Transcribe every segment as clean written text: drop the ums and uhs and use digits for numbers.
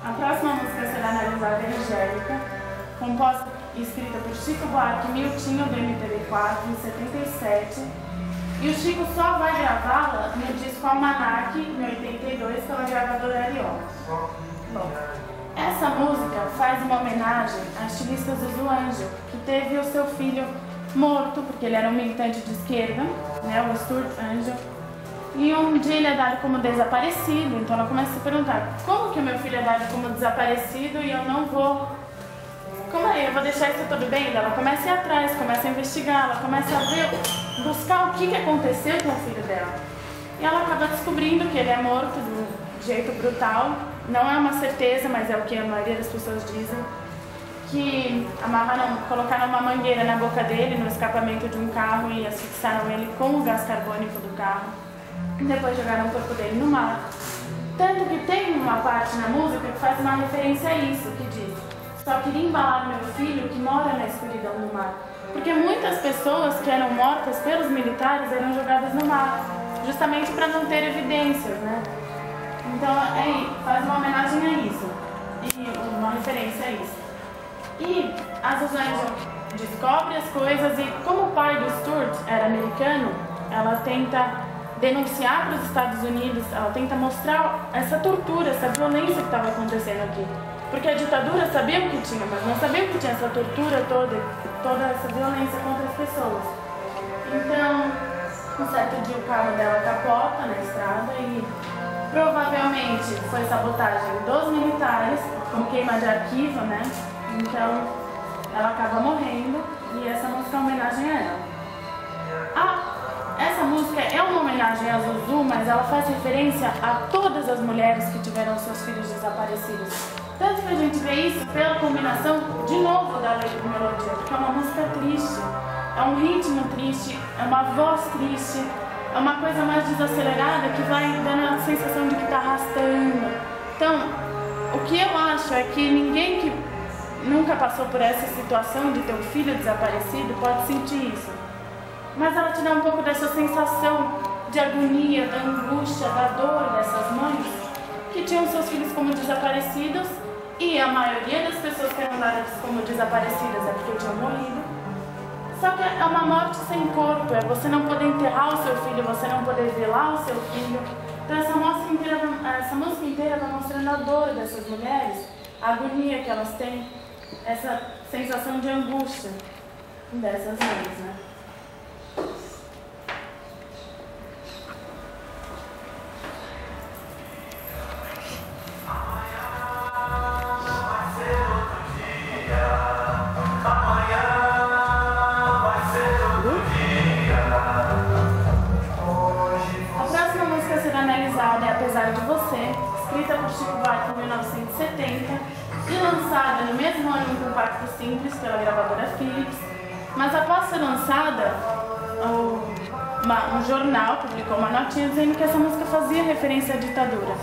A próxima música será analisada é Angélica, composta e escrita por Chico Buarque e Miltinho do MPB4 em 77. E o Chico só vai gravá-la no disco Almanac, em 82, pela gravadora Ariola. Bom, essa música faz uma homenagem à estilista Zuzu Angel, que teve o seu filho morto, porque ele era um militante de esquerda, né, o Stuart Angel. E um dia ele é dado como desaparecido, então ela começa a se perguntar: como que o meu filho é dado como desaparecido e eu não vou... Como é? Eu vou deixar isso tudo bem? Ela começa a ir atrás, começa a investigar, ela começa a ver, buscar o que aconteceu com o filho dela. E ela acaba descobrindo que ele é morto de jeito brutal. Não é uma certeza, mas é o que a maioria das pessoas dizem. Que colocaram uma mangueira na boca dele, no escapamento de um carro, e asfixiaram ele com o gás carbônico do carro. Depois jogaram o corpo dele no mar. Tanto que tem uma parte na música que faz uma referência a isso, que diz: só queria embalar meu filho que mora na escuridão do mar. Porque muitas pessoas que eram mortas pelos militares eram jogadas no mar, justamente para não ter evidências, né? Então faz uma homenagem a isso, e uma referência a isso. E a Zuzu Angel descobre as coisas e, como o pai do Stuart era americano, ela tenta denunciar para os Estados Unidos, ela tenta mostrar essa tortura, essa violência que estava acontecendo aqui. Porque a ditadura sabia o que tinha, mas não sabia que tinha essa tortura toda essa violência contra as pessoas. Então, um certo dia o carro dela capota na estrada e provavelmente foi sabotagem dos militares, com queima de arquivo, né? Então, ela acaba morrendo e essa música é uma homenagem a ela. Essa música é uma homenagem a Zuzu, mas ela faz referência a todas as mulheres que tiveram seus filhos desaparecidos. Tanto que a gente vê isso pela combinação, de novo, da letra e melodia, porque é uma música triste, é um ritmo triste, é uma voz triste, é uma coisa mais desacelerada que vai dando a sensação de que está arrastando. Então, o que eu acho é que ninguém que nunca passou por essa situação de ter um filho desaparecido pode sentir isso. Mas ela te dá um pouco dessa sensação de agonia, da angústia, da dor dessas mães que tinham seus filhos como desaparecidos, e a maioria das pessoas que eram dadas como desaparecidas é porque tinham morrido. Só que é uma morte sem corpo, é você não poder enterrar o seu filho, você não poder velar o seu filho. Então essa música inteira vai mostrando a dor dessas mulheres, a agonia que elas têm, essa sensação de angústia dessas mães, né? Apesar de Você, escrita por Chico Buarque em 1970 e lançada no mesmo ano em compacto simples pela gravadora Philips, mas após ser lançada, um jornal publicou uma notinha dizendo que essa música fazia referência à ditadura.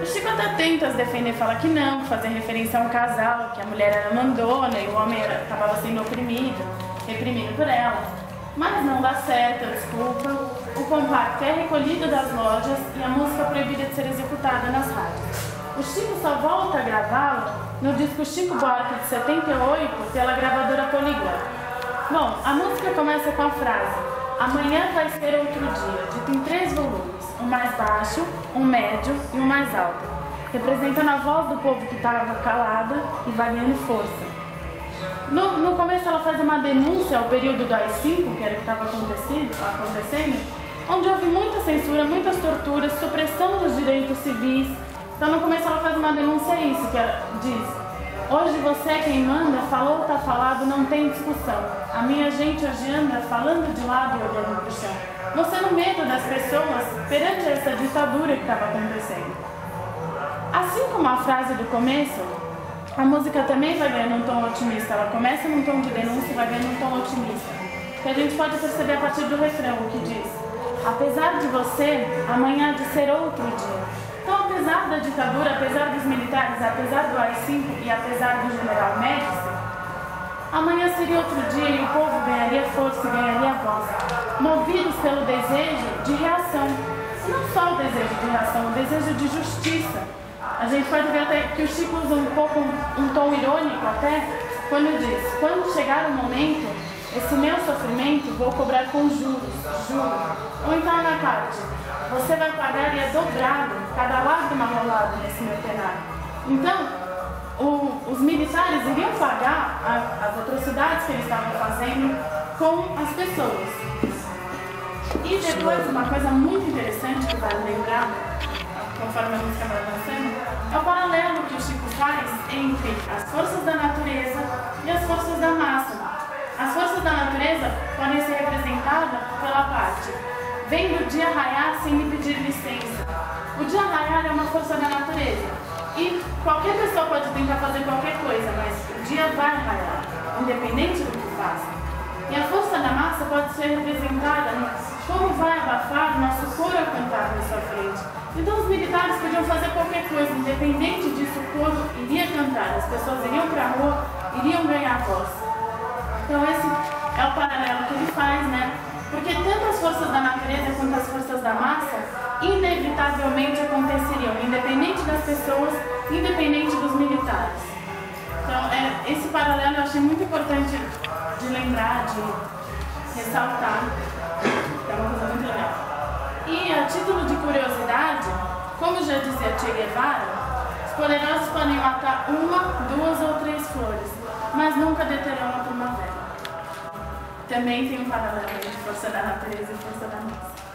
O Chico até tenta se defender, fala que não, fazia referência a um casal, que a mulher era mandona e o homem acabava sendo oprimido, reprimido por ela. Mas não dá certo, desculpa. O compacto é recolhido das lojas e a música é proibida de ser executada nas rádios. O Chico só volta a gravá-la no disco Chico Buarque de 78 pela gravadora Polygram. Bom, a música começa com a frase: amanhã vai ser outro dia, dito em 3 volumes, um mais baixo, um médio e um mais alto, representando a voz do povo que estava calada e vai ganhando força. No começo ela faz uma denúncia ao período do AI-5, que era o que estava acontecendo, onde houve muita censura, muitas torturas, supressão dos direitos civis. Então no começo ela faz uma denúncia a isso, que ela diz: hoje você é quem manda, falou, tá falado, não tem discussão. A minha gente hoje anda falando de lado e olhando pro chão. Mostrando medo das pessoas perante essa ditadura que estava acontecendo. Assim como a frase do começo, a música também vai ganhando um tom otimista. Ela começa num tom de denúncia e vai ganhando um tom otimista. Que a gente pode perceber a partir do refrão, o que diz: apesar de você, amanhã há de ser outro dia. Então, apesar da ditadura, apesar dos militares, apesar do AI-5 e apesar do general Médici, amanhã seria outro dia e o povo ganharia força e ganharia voz, movidos pelo desejo de reação. E não só o desejo de reação, o desejo de justiça. A gente pode ver até que o Chico usa um pouco um tom irônico até, quando diz: quando chegar o momento, esse meu sofrimento vou cobrar com juros, juro. Ou então na parte: você vai pagar e é dobrado cada lágrima rolada nesse meu penar. Então, os militares iriam pagar as atrocidades que eles estavam fazendo com as pessoas. E depois, uma coisa muito interessante que vale lembrar, conforme a música vai avançando, é o paralelo que o Chico faz entre as forças da natureza e as forças da massa. As forças da natureza podem ser representadas pela parte: vem do dia raiar sem me pedir licença. O dia raiar é uma força da natureza e qualquer pessoa pode tentar fazer qualquer coisa, mas o dia vai raiar, independente do que faça. E a força da massa pode ser representada no como vai abafar nosso coro ao cantar na sua frente. Então os militares podiam fazer qualquer coisa, independente disso, o coro iria cantar, as pessoas iriam para a rua, iriam ganhar voz. Então esse é o paralelo que ele faz, né? Porque tanto as forças da natureza quanto as forças da massa inevitavelmente aconteceriam, independente das pessoas, independente dos militares. Então esse paralelo eu achei muito importante de lembrar, de ressaltar. É uma coisa muito legal. E a título de curiosidade, como já dizia Che Guevara, os poderosos podem matar uma, duas ou três flores, mas nunca deterão a primavera. Também tem um paralelo entre força da natureza e força da massa.